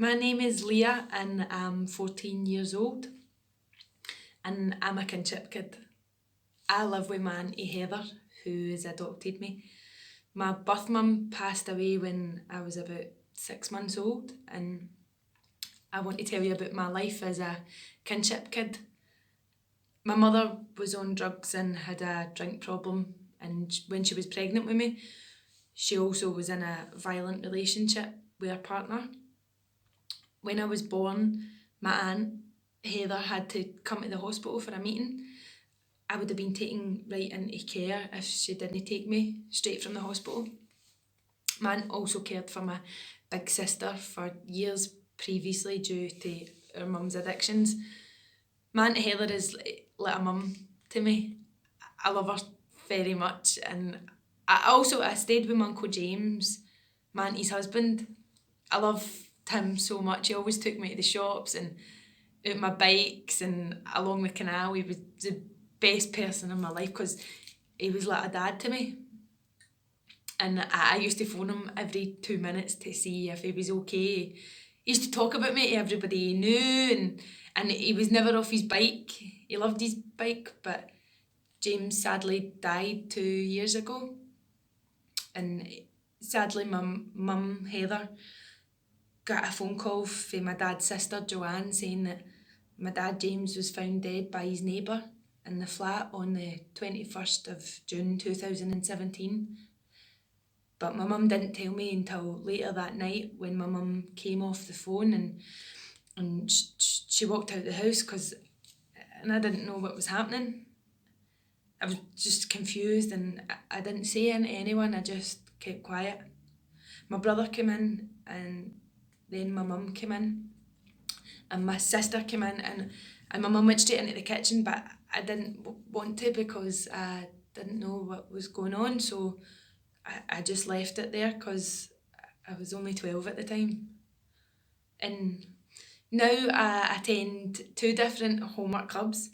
My name is Leah and I'm 14 years old and I'm a Kinship kid. I live with my auntie Heather, who has adopted me. My birth mum passed away when I was about 6 months old, and I want to tell you about my life as a Kinship kid. My mother was on drugs and had a drink problem, and when she was pregnant with me, she also was in a violent relationship with her partner. When I was born, my aunt Heather had to come to the hospital for a meeting. I would have been taken right into care if she didn't take me straight from the hospital. My aunt also cared for my big sister for years previously due to her mum's addictions. My aunt Heather is like a mum to me. I love her very much, and I stayed with my Uncle James, my auntie's husband. I loved him so much. He always took me to the shops and out my bikes and along the canal. He was the best person in my life because he was like a dad to me. And I used to phone him every 2 minutes to see if he was okay. He used to talk about me to everybody he knew, and he was never off his bike. He loved his bike, but James sadly died 2 years ago. And sadly, my mum, Heather, got a phone call from my dad's sister, Joanne, saying that my dad, James, was found dead by his neighbour in the flat on the 21st of June 2017. But my mum didn't tell me until later that night when my mum came off the phone and she walked out the house and I didn't know what was happening. I was just confused and I didn't say anything to anyone, I just kept quiet. My brother came in and then my mum came in and my sister came in and my mum went straight into the kitchen, but I didn't want to because I didn't know what was going on, so I just left it there because I was only 12 at the time. And now I attend 2 different homework clubs,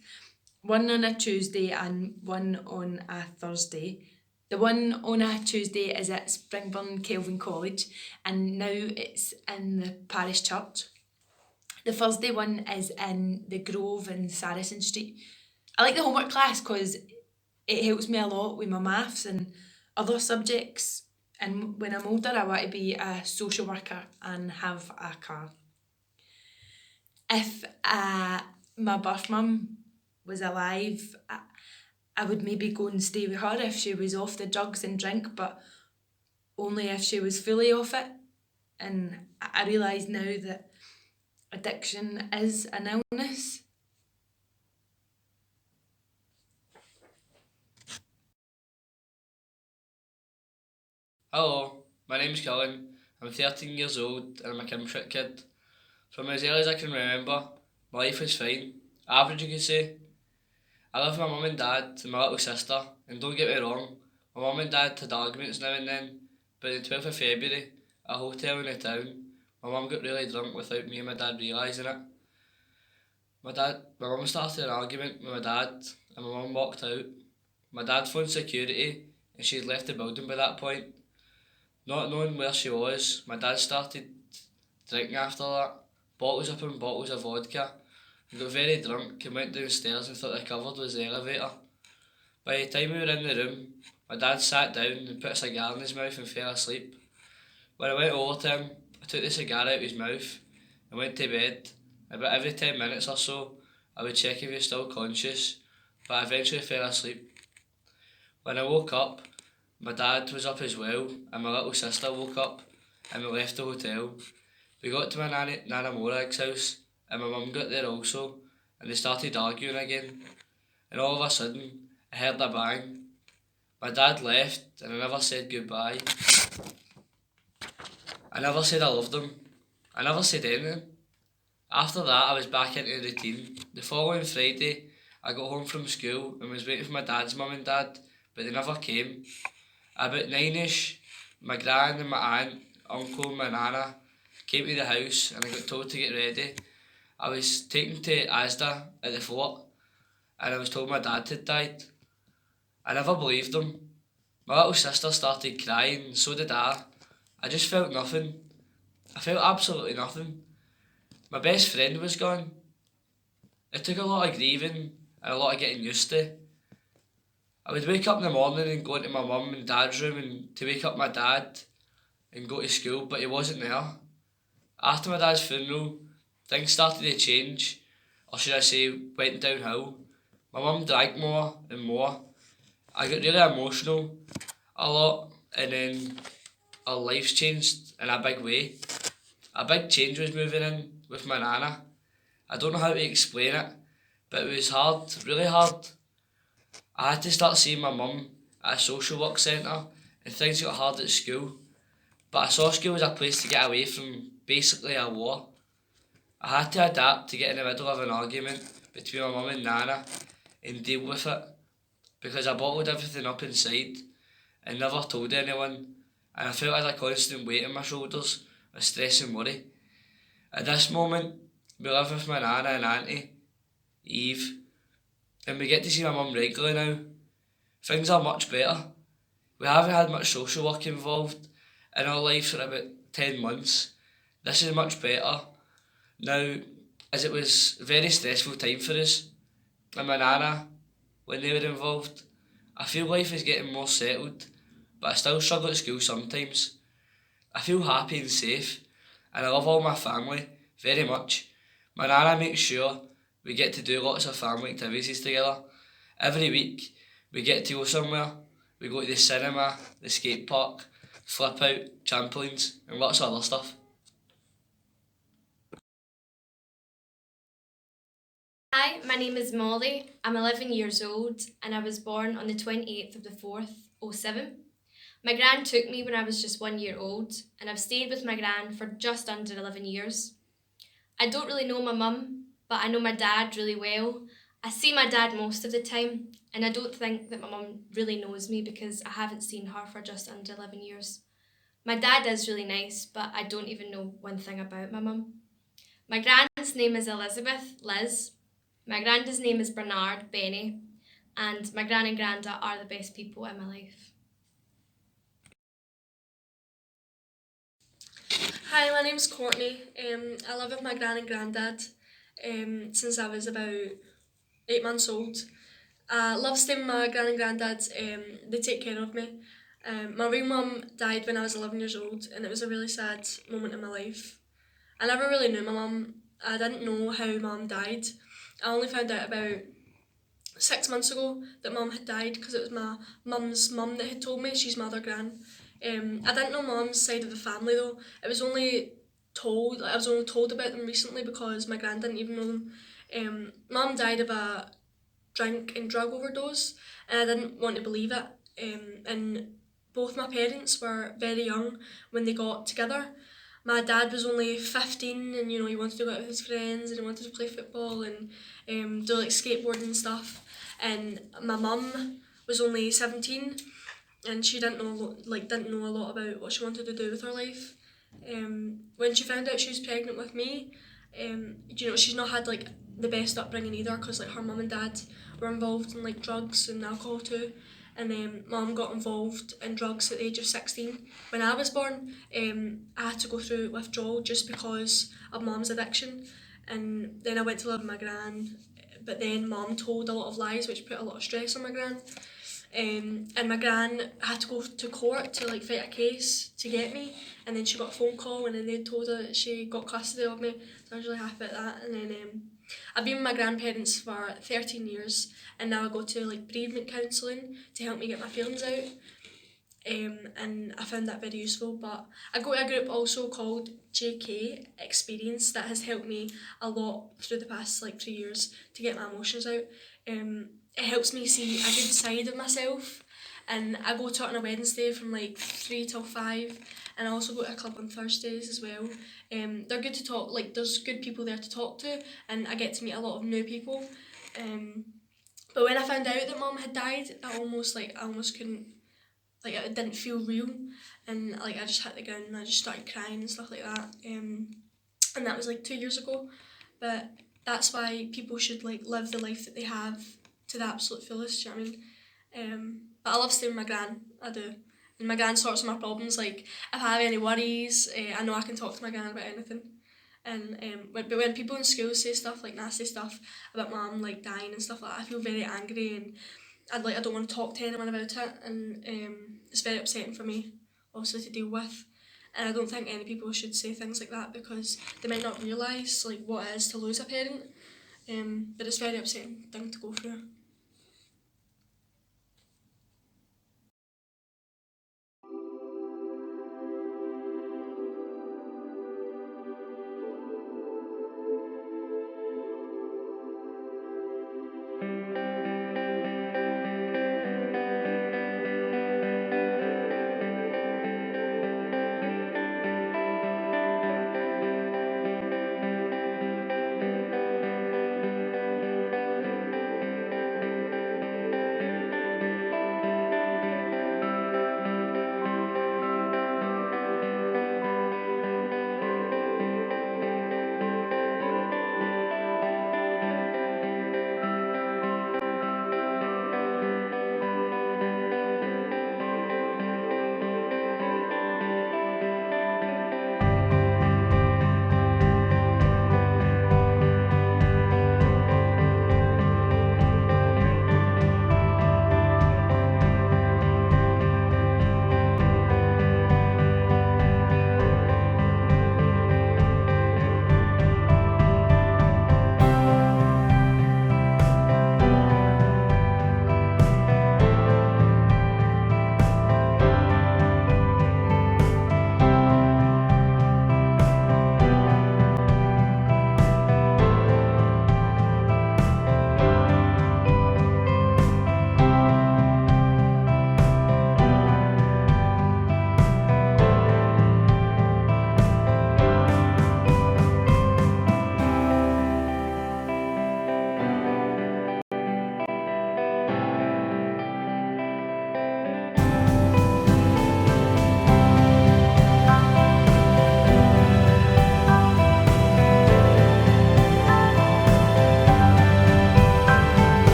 one on a Tuesday and one on a Thursday. The one on a Tuesday is at Glasgow Kelvin College and now it's in the parish church. The Thursday one is in the Grove in Saracen Street. I like the homework class because it helps me a lot with my maths and other subjects, and when I'm older I want to be a social worker and have a car. If my birth mum was alive, I would maybe go and stay with her if she was off the drugs and drink, but only if she was fully off it. And I realise now that addiction is an illness. Hello, my name's Colin. I'm 13 years old and I'm a Kinship kid. From as early as I can remember, my life was fine. Average, you could say. I live with my mum and dad and my little sister, and don't get me wrong, my mum and dad had arguments now and then, but on the 12th of February, at a hotel in the town, my mum got really drunk without me and my dad realising it. My mum started an argument with my dad and my mum walked out. My dad phoned security and she had left the building by that point. Not knowing where she was, my dad started drinking after that, bottles upon bottles of vodka, and got very drunk and went downstairs and thought the cupboard was the elevator. By the time we were in the room, my dad sat down and put a cigar in his mouth and fell asleep. When I went over to him, I took the cigar out of his mouth and went to bed. About every 10 minutes or so, I would check if he was still conscious, but I eventually fell asleep. When I woke up, my dad was up as well, and my little sister woke up, and we left the hotel. We got to my Nana Morag's house, and my mum got there also, and they started arguing again. And all of a sudden, I heard a bang. My dad left, and I never said goodbye. I never said I loved him. I never said anything. After that, I was back into the routine. The following Friday, I got home from school and was waiting for my dad's mum and dad, but they never came. About 9ish, my gran and my aunt, uncle and my nana came to the house and I got told to get ready. I was taken to Asda at the fort and I was told my dad had died. I never believed them. My little sister started crying and so did I. I just felt nothing. I felt absolutely nothing. My best friend was gone. It took a lot of grieving and a lot of getting used to. I would wake up in the morning and go into my mum and dad's room and to wake up my dad and go to school, but he wasn't there. After my dad's funeral, things started to change, or should I say, went downhill. My mum drank more and more. I got really emotional a lot, and then our lives changed in a big way. A big change was moving in with my nana. I don't know how to explain it, but it was hard, really hard. I had to start seeing my mum at a social work centre, and things got hard at school. But I saw school as a place to get away from basically a war. I had to adapt to get in the middle of an argument between my mum and nana and deal with it because I bottled everything up inside and never told anyone, and I felt like a constant weight on my shoulders of stress and worry. At this moment, we live with my nana and auntie, Eve, and we get to see my mum regularly now. Things are much better. We haven't had much social work involved in our life for about 10 months. This is much better now, as it was a very stressful time for us and my nana when they were involved. I feel life is getting more settled, but I still struggle at school sometimes. I feel happy and safe, and I love all my family very much. My nana makes sure we get to do lots of family activities together. Every week we get to go somewhere. We go to the cinema, the skate park, flip out, trampolines, and lots of other stuff. Hi, my name is Molly. I'm 11 years old and I was born on the 28th of the 4th, 07. My gran took me when I was just 1 year old and I've stayed with my gran for just under 11 years. I don't really know my mum, but I know my dad really well. I see my dad most of the time and I don't think that my mum really knows me because I haven't seen her for just under 11 years. My dad is really nice, but I don't even know one thing about my mum. My gran's name is Elizabeth, Liz. My granddad's name is Bernard, Benny, and my gran and granda are the best people in my life. Hi, my name's Courtney. I live with my gran and granddad since I was about 8 months old. I love staying with my gran and granddad. They take care of me. My real mum died when I was 11 years old, and it was a really sad moment in my life. I never really knew my mum. I didn't know how mum died. I only found out about 6 months ago that mum had died because it was my mum's mum that had told me. She's my other gran. I didn't know mum's side of the family though. I was only told about them recently because my gran didn't even know them. Mum died of a drink and drug overdose, and I didn't want to believe it. And both my parents were very young when they got together. My dad was only 15 and he wanted to go out with his friends and he wanted to play football and do like skateboarding and stuff. And my mum was only 17 and she didn't know a lot about what she wanted to do with her life. When she found out she was pregnant with me, she's not had like the best upbringing either because like her mum and dad were involved in like drugs and alcohol too. And mum got involved in drugs at the age of 16. When I was born, I had to go through withdrawal just because of mum's addiction. And then I went to live with my gran, but then mum told a lot of lies which put a lot of stress on my gran. And my gran had to go to court to like fight a case to get me, and then she got a phone call and then they told her that she got custody of me, so I was really happy about that. And then I've been with my grandparents for 13 years and now I go to like bereavement counselling to help me get my feelings out. And I found that very useful, but I go to a group also called JK Experience that has helped me a lot through the past like 3 years to get my emotions out. It helps me see a good side of myself, and I go to it on a Wednesday from like 3 till 5, and I also go to a club on Thursdays as well. They're good to talk, like there's good people there to talk to and I get to meet a lot of new people. But when I found out that mum had died, I almost couldn't, like it didn't feel real, and like I just hit the ground and I just started crying and stuff like that. And that was like 2 years ago. But that's why people should like live the life that they have to the absolute fullest, do you know what I mean? But I love staying with my gran, I do. And my gran sorts my problems, like if I have any worries, I know I can talk to my gran about anything. And but when people in school say stuff like nasty stuff about mum like dying and stuff like that, I feel very angry, and I don't want to talk to anyone about it, and it's very upsetting for me, obviously, to deal with. And I don't think any people should say things like that because they might not realise like what it is to lose a parent. But it's a very upsetting thing to go through.